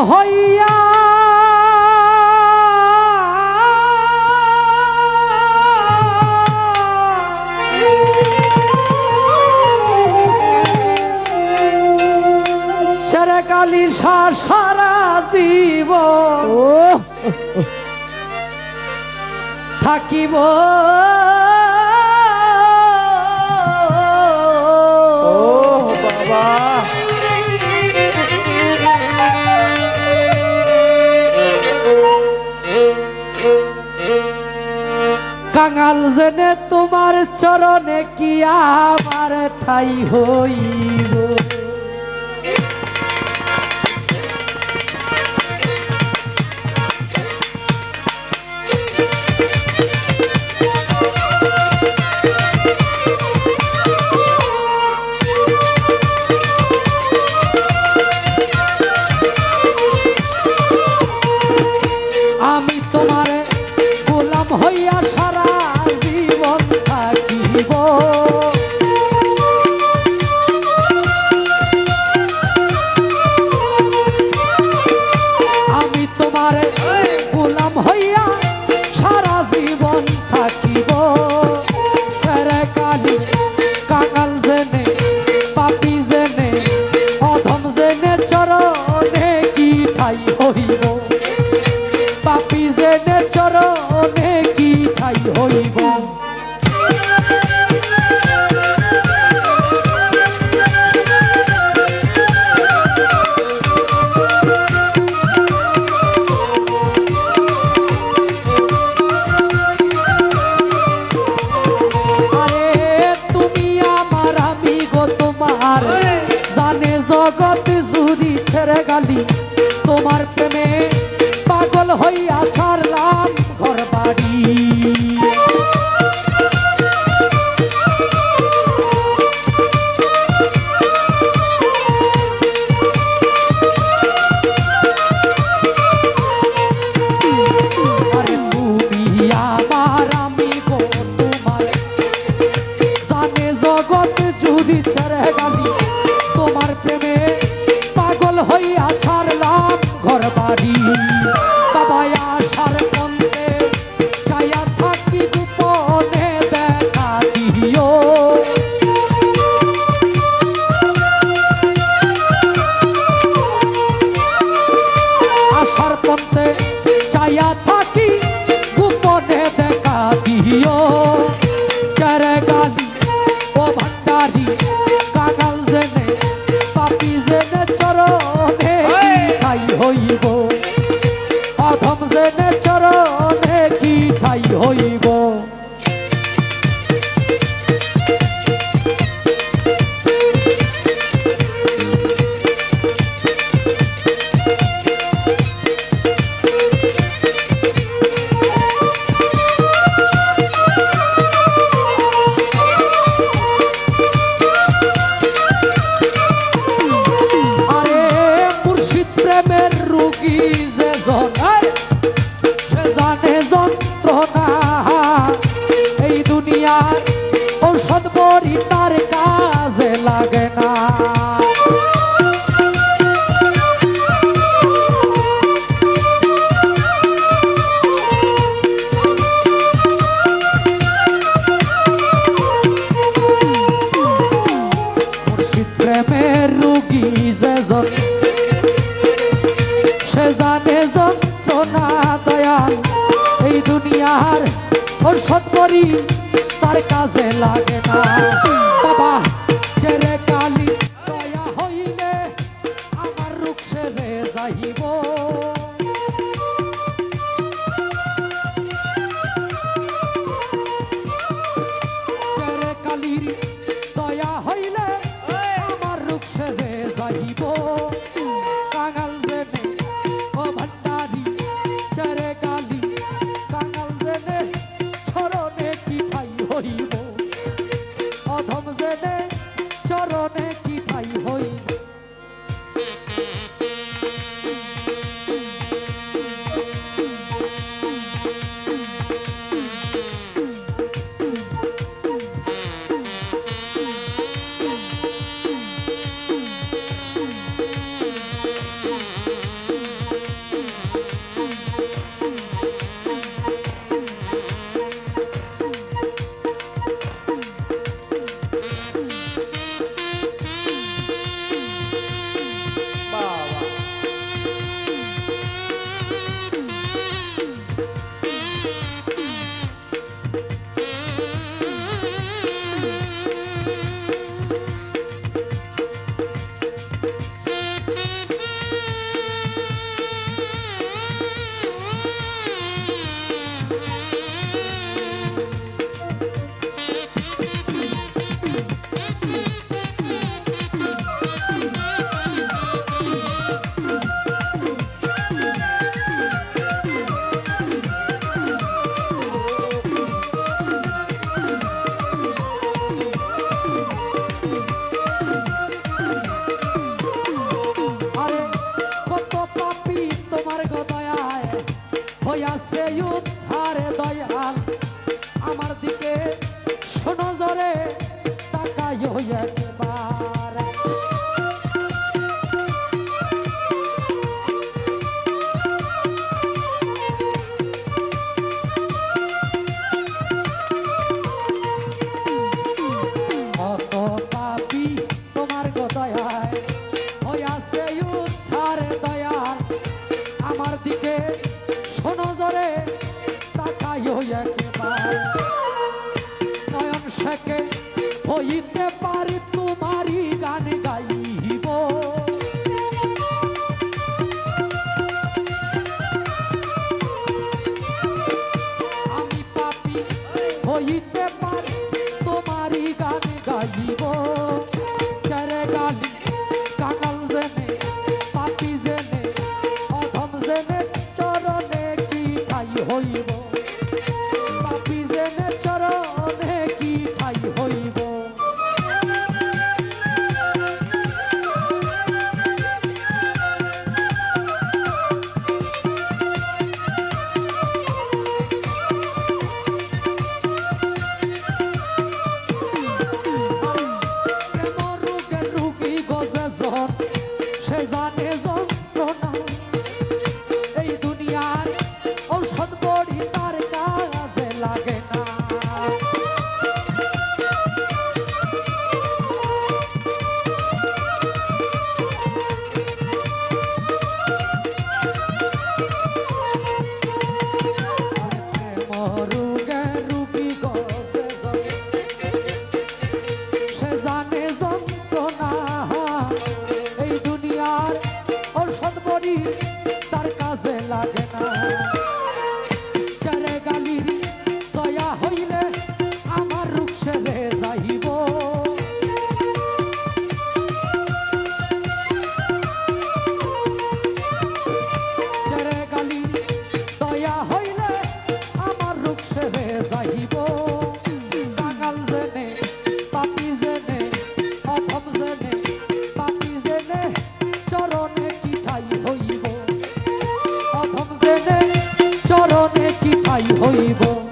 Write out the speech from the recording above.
হইয়া কালি সারা জীবন থাকিব বাবা কাঙাল জেনে তোমার চরণে কি আমার ঠাই হইব আমি তোমার গোলাম হইয়া সারা জীবন থাকিব আমি তোমার গোলাম হইয়া সারা জীবন থাকিব ছেড়ে কালি কাঙাল জেনে পাপি জেনে অধম জেনে চরণে কি ঠাই হইব পাপি জেনে চরণে কি ঠাই হইব আরে তুমি আমার আমি গো তোমার জানে জগৎ জুড়ি ছেড়ে গালি তোমার প্রেমে পাগল হইয়া ছাড়লাম ঘর বাড়ি আরে তুমি আমার আমি গো তোমার জানে জগৎ জুড়ি ছেড়ে গালি তোমার প্রেমে পাগল হইয়া ছাড়লাম ঘর বাড়ি বাবা আশার পন্থে চাইয়া থাকি গোপনে দেখা দিও আশার পন্থে চাইয়া থাকি গোপনে দেখা দিও কেরে গালি ও ভান্ডারি কাঙাল জেনে পাপি জেনে চরণে ঠাই হইব অধম জেনে চরণে কি ঠাই হইব আরে মুর্শিদ প্রেমের রোগী যে জনায় সে জানে যন্ত্রণা এই দুনিয়ার ঔষধ বড়ি তার কাজে লাগে না মুর্শিদ প্রেমের রোগী যে সে জানে যন্ত্রণা দয়াল এই দুনিয়ার ঔষধ বড়ি তার কাজে লাগে না বাবা ছেড়ে কালি দয়া হইলে আমার রূপ সেরে যাইব ছেড়ে কালির দয়া হইলে আমার রূপ সেরে যাইব কাঙাল জেনে ও ভান্ডারি ছেড়ে কালি কাঙাল জেনে চরণে কি ঠাই হইব অধম জেনে চরণে কি ঠাই হইব মরণে কি ঠাই হইব